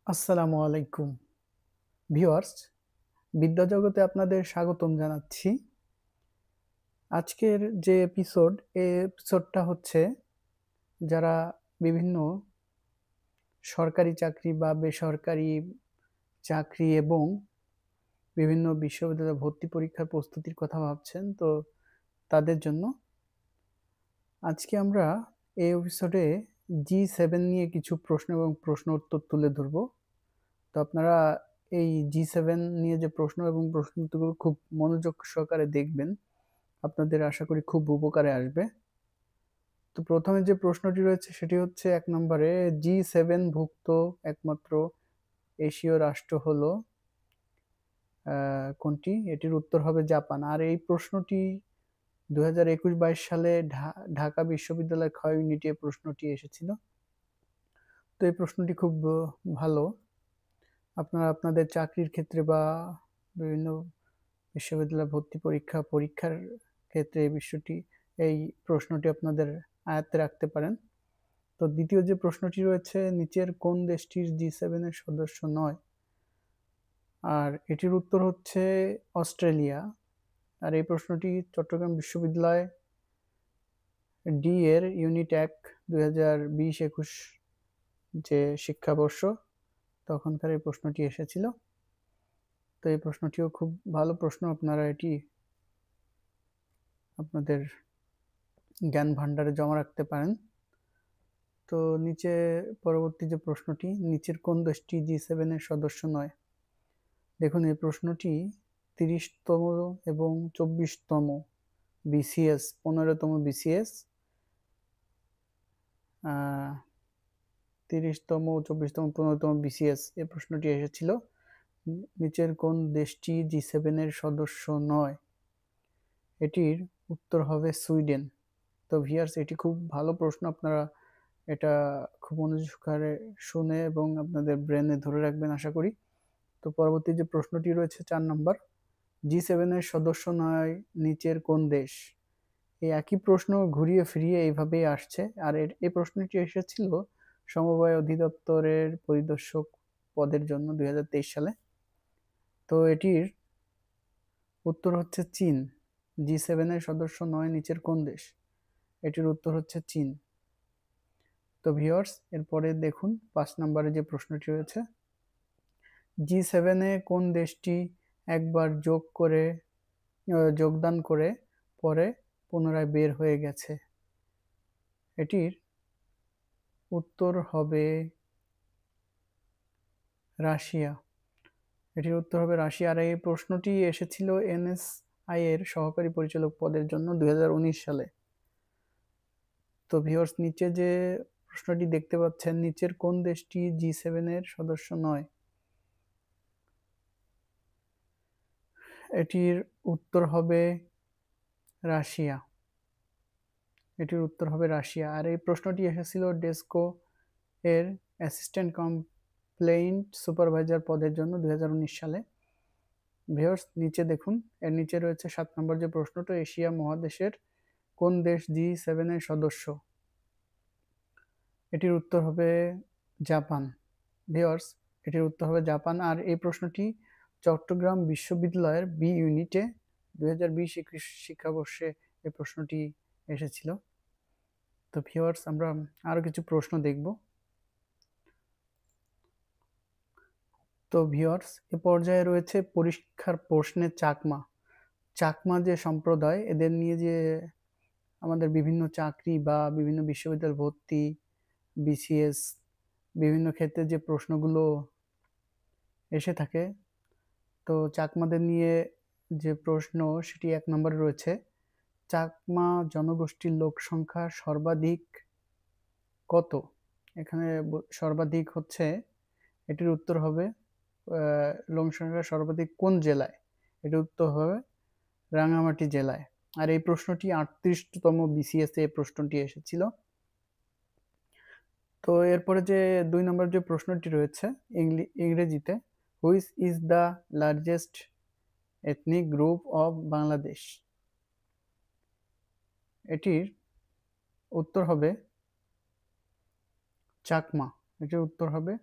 আসসালামু আলাইকুম ভিউয়ার্স, বিদ্যা জগতে আপনাদের স্বাগতম জানাচ্ছি। আজকের যে এই এপিসোডটা হচ্ছে যারা বিভিন্ন সরকারি চাকরি বা বেসরকারি চাকরি এবং বিভিন্ন বিশ্ববিদ্যালয়ে ভর্তি পরীক্ষার প্রস্তুতির কথা ভাবছেন, তো তাদের জন্য আজকে আমরা এই এপিসোডে G7 নিয়ে কিছু প্রশ্ন এবং প্রশ্ন উত্তর তুলে ধরব। তো আপনারা এই G7 নিয়ে যে প্রশ্ন এবং প্রশ্ন উত্তরগুলো খুব মনোযোগ সহকারে দেখবেন, আপনাদের আশা করি খুব উপকারে আসবে। তো প্রথমে যে প্রশ্নটি রয়েছে সেটি হচ্ছে ১ নম্বরে, G7 ভুক্ত একমাত্র এশীয় রাষ্ট্র হলো কোনটি? এটির উত্তর হবে জাপান। আর এই প্রশ্নটি ২০২১-২২ সালে ঢাকা বিশ্ববিদ্যালয়ের ক্ষয় ইউনিটে প্রশ্নটি এসেছিল। তো এই প্রশ্নটি খুব ভালো। আপনারা আপনাদের চাকরির ক্ষেত্রে বা বিভিন্ন বিশ্ববিদ্যালয় ভর্তি পরীক্ষার ক্ষেত্রে এই প্রশ্নটি আপনাদের আয়ত্তে রাখতে পারেন। তো দ্বিতীয় যে প্রশ্নটি রয়েছে, নিচের কোন দেশটির G7 এর সদস্য নয়? আর এটির উত্তর হচ্ছে অস্ট্রেলিয়া। আর এই প্রশ্নটি চট্টগ্রাম বিশ্ববিদ্যালয় ডি এর ইউনিট ১ ২০২০-২১ যে শিক্ষাবর্ষ তখনকার এই প্রশ্নটি এসেছিল। তো এই প্রশ্নটিও খুব ভালো প্রশ্ন, আপনারা এটি আপনাদের জ্ঞান ভাণ্ডারে জমা রাখতে পারেন। তো নিচে পরবর্তী যে প্রশ্নটি, নিচের কোন দেশটি G7 এর সদস্য নয়? দেখুন এই প্রশ্নটি ৩০তম এবং ২৪তম বিসিএস, ১৫তম বিসিএস, ৩০তম, ২৪তম, ১৫তম বিসিএস এই প্রশ্নটি এসেছিল। নিচের কোন দেশটি G7 এর সদস্য নয়? এটির উত্তর হবে সুইডেন। তো ভিউয়ার্স, এটি খুব ভালো প্রশ্ন, আপনারা এটা খুব মনোযোগ সহকারে শুনে এবং আপনাদের ব্রেনে ধরে রাখবেন আশা করি। তো পরবর্তী যে প্রশ্নটি রয়েছে ৪ নম্বর, G7 এর সদস্য নয় নিচের কোন দেশ? এই একই প্রশ্ন ঘুরিয়ে ফিরিয়ে এইভাবেই আসছে। আর এই প্রশ্নটি এসেছিল সমবায় অধিদপ্তরের পরিদর্শক পদের জন্য ২০২৩ সালে। তো এটির উত্তর হচ্ছে চীন। G7 এর সদস্য নয় নিচের কোন দেশ? এটির উত্তর হচ্ছে চীন। তো ভিউয়ার্স, এরপরে দেখুন ৫ নম্বরে যে প্রশ্নটি রয়েছে, G7 এ কোন দেশটি একবার যোগদান করে পরে পুনরায় বের হয়ে গেছে? এটির উত্তর হবে রাশিয়া। এটির উত্তর হবে রাশিয়া। আর এই প্রশ্নটি এসেছিল এনএসআই এর সহকারী পরিচালক পদের জন্য ২০১৯ সালে। তো ভিউয়ার্স, নিচে যে প্রশ্নটি দেখতে পাচ্ছেন, নিচের কোন দেশটি G7 এর সদস্য নয়? এটির উত্তর হবে রাশিয়া। এটির উত্তর হবে রাশিয়া। আর এই প্রশ্নটি এসেছিল ডেসকো এর অ্যাসিস্ট্যান্ট কমপ্লেইন্ট সুপারভাইজার পদের জন্য ২০১৯ সালে। ভিউয়ার্স, নিচে দেখুন, এর নিচে রয়েছে ৭ নম্বর যে প্রশ্নটা, এশিয়া মহাদেশের কোন দেশ G7 এর সদস্য? এটির উত্তর হবে জাপান। ভিউয়ার্স, এটির উত্তর হবে জাপান। আর এই প্রশ্নটি চট্টগ্রাম বিশ্ববিদ্যালয়ের বি ইউনিটে ২০২০-২১ শিক্ষাবর্ষে এই প্রশ্নটি এসেছিল। তো ভিউয়ার্স, আমরা আরো কিছু প্রশ্ন দেখব। তো ভিউয়ার্স, এ পর্যায়ে রয়েছে পরীক্ষার প্রশ্নের চাকমা। চাকমা যে সম্প্রদায়, এদের নিয়ে যে আমাদের বিভিন্ন চাকরি বা বিভিন্ন বিশ্ববিদ্যালয় ভর্তি, বিসিএস, বিভিন্ন ক্ষেত্রে যে প্রশ্নগুলো এসে থাকে, তো চাকমাদের নিয়ে যে প্রশ্ন সেটি ১ নম্বরে রয়েছে, চাকমা জনগোষ্ঠীর লোক সংখ্যা সর্বাধিক কত? এখানে সর্বাধিক হচ্ছে, এটির উত্তর হবে লোক সংখ্যা সর্বাধিক কোন জেলায়? এটির উত্তর হবে রাঙামাটি জেলায়। আর এই প্রশ্নটি ৩৮তম বিসিএস এই প্রশ্নটি এসেছিল। তো এরপরে যে ২ নম্বর যে প্রশ্নটি রয়েছে ইংরেজিতে, which is the largest ethnic group of Bangladesh? এটির উত্তর হবে চাকমা। এটির উত্তর হবে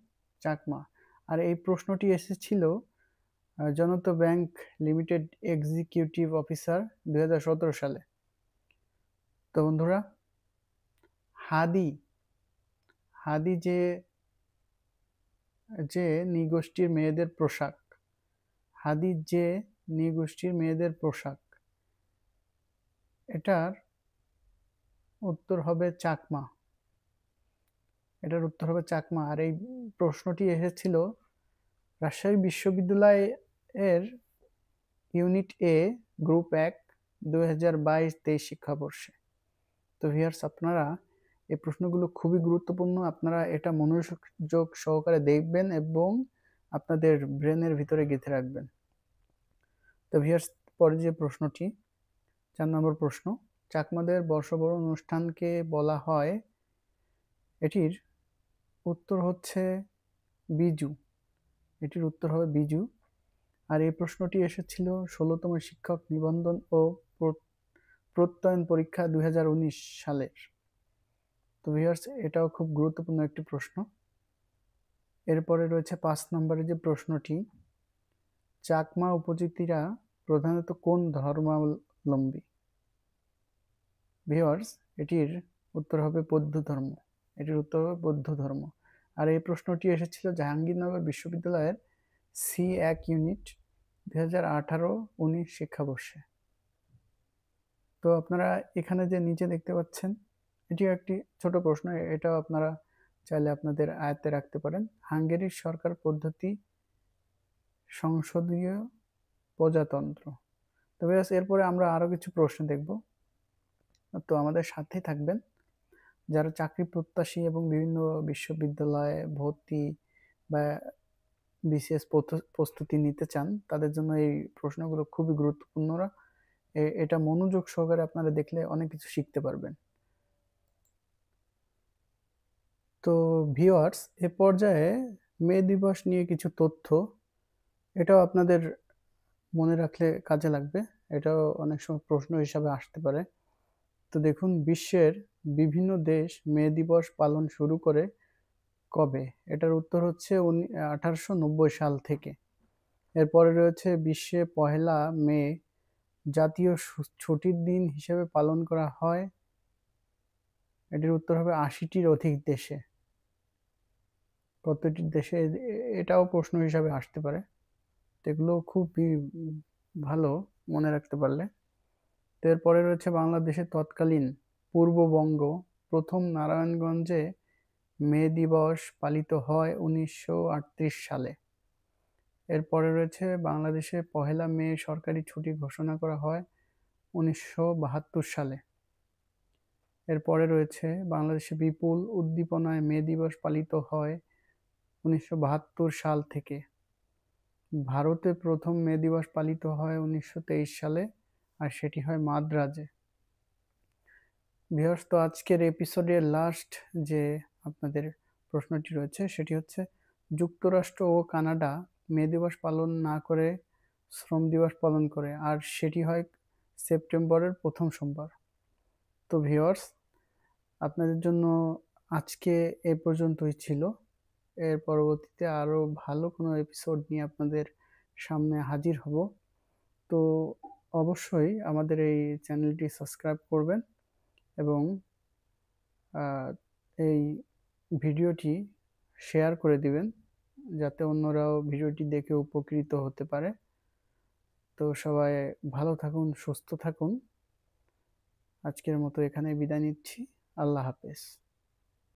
চাকমা। আর এই প্রশ্নটি এসেছিল জনতা ব্যাংক লিমিটেড এক্সিকিউটিভ অফিসার 2017 সালে। তো বন্ধুরা, হাদি যে নৃগোষ্ঠীর মেয়েদের পোশাক, হাদির যে নৃগোষ্ঠীর মেয়েদের পোশাক, এটার উত্তর হবে চাকমা। এটার উত্তর হবে চাকমা। আর এই প্রশ্নটি এসেছিল রাজশাহী বিশ্ববিদ্যালয় এর ইউনিট এ গ্রুপ 1 2022-23 শিক্ষাবর্ষে। তো ভিউয়ার্স, আপনারা এই প্রশ্নগুলো খুবই গুরুত্বপূর্ণ। আপনারা এটা মনোযোগ সহকারে দেখবেন এবং আপনাদের ব্রেনের ভিতরে গেঁথে রাখবেন। তো ভিউয়ার্স, পরে যে প্রশ্নটি, 4 নম্বর প্রশ্ন, চাকমাদের বর্ষবরণ অনুষ্ঠানকে বলা হয়, এটির উত্তর হচ্ছে বিজু। এটির উত্তর হবে বিজু। আর এই প্রশ্নটি এসেছিল 16তম শিক্ষক নিবন্ধন ও প্রত্যয়ন পরীক্ষা 2019 সালের। তো ভিউয়ার্স, এটাও খুব গুরুত্বপূর্ণ একটি প্রশ্ন। এরপরে রয়েছে 5 নম্বরের যে প্রশ্নটি, চাকমা উপজাতিরা প্রধানত কোন ধর্মাবলম্বী? ভিউয়ার্স, এটির উত্তর হবে বৌদ্ধ ধর্ম। এটির উত্তর হবে বৌদ্ধ ধর্ম। আর এই প্রশ্নটি এসেছিল জাহাঙ্গীরনগর বিশ্ববিদ্যালয়ের C1 ইউনিট 2018-19 শিক্ষাবর্ষে। তো আপনারা এখানে যে নিচে দেখতে পাচ্ছেন, এটিও একটি ছোট প্রশ্ন। এটাও আপনারা চাইলে আপনাদের আয়ত্তে রাখতে পারেন। হাঙ্গেরির সরকার পদ্ধতি সংসদীয় প্রজাতন্ত্র। তবে এরপরে আমরা আরো কিছু প্রশ্ন দেখব। তো আমাদের সাথেই থাকবেন। যারা চাকরি প্রত্যাশী এবং বিভিন্ন বিশ্ববিদ্যালয়ে ভর্তি বা বিসিএস প্রস্তুতি নিতে চান, তাদের জন্য এই প্রশ্নগুলো খুবই গুরুত্বপূর্ণ। এটা মনোযোগ সহকারে আপনারা দেখলে অনেক কিছু শিখতে পারবেন। তো ভিউয়ার্স, এ পর্যায়ে মে দিবস নিয়ে কিছু তথ্য, এটাও আপনাদের মনে রাখলে কাজে লাগবে। এটাও অনেক সময় প্রশ্ন হিসাবে আসতে পারে। তো দেখুন, বিশ্বের বিভিন্ন দেশ মে দিবস পালন শুরু করে কবে? এটার উত্তর হচ্ছে 1890 সাল থেকে। এরপরে রয়েছে বিশ্বে পহেলা মে জাতীয় ছুটির দিন হিসেবে পালন করা হয়। এটির উত্তর হবে 80টির অধিক দেশে। কতটি দেশে? এটাও প্রশ্ন হিসাবে আসতে পারে। এগুলো খুবই ভালো মনে রাখতে পারলে। তো এরপরে রয়েছে বাংলাদেশের তৎকালীন পূর্ববঙ্গ প্রথম নারায়ণগঞ্জে মে দিবস পালিত হয় 1938 সালে। এরপরে রয়েছে বাংলাদেশে পহেলা মে সরকারি ছুটি ঘোষণা করা হয় 1972 সালে। এরপরে রয়েছে বাংলাদেশে বিপুল উদ্দীপনায় মে দিবস পালিত হয় 1972 সাল থেকে। ভারতে প্রথম মে দিবস পালিত হয় 1923 সালে, আর সেটি হয় মাদ্রাজে। ভিউয়ার্স, তো আজকের এপিসোডের লাস্ট যে আপনাদের প্রশ্নটি রয়েছে, সেটি হচ্ছে যুক্তরাষ্ট্র ও কানাডা মে দিবস পালন না করে শ্রম দিবস পালন করে, আর সেটি হয় সেপ্টেম্বরের প্রথম সোমবার। তো ভিউয়ার্স, আপনাদের জন্য আজকে এ পর্যন্তই ছিল। এর পরবর্তীতে আরও ভালো কোনো এপিসোড নিয়ে আপনাদের সামনে হাজির হব। তো অবশ্যই আমাদের এই চ্যানেলটি সাবস্ক্রাইব করবেন এবং এই ভিডিওটি শেয়ার করে দিবেন, যাতে অন্যরাও ভিডিওটি দেখে উপকৃত হতে পারে। তো সবাই ভালো থাকুন, সুস্থ থাকুন। আজকের মতো এখানে বিদায় নিচ্ছি। আল্লাহ হাফেজ।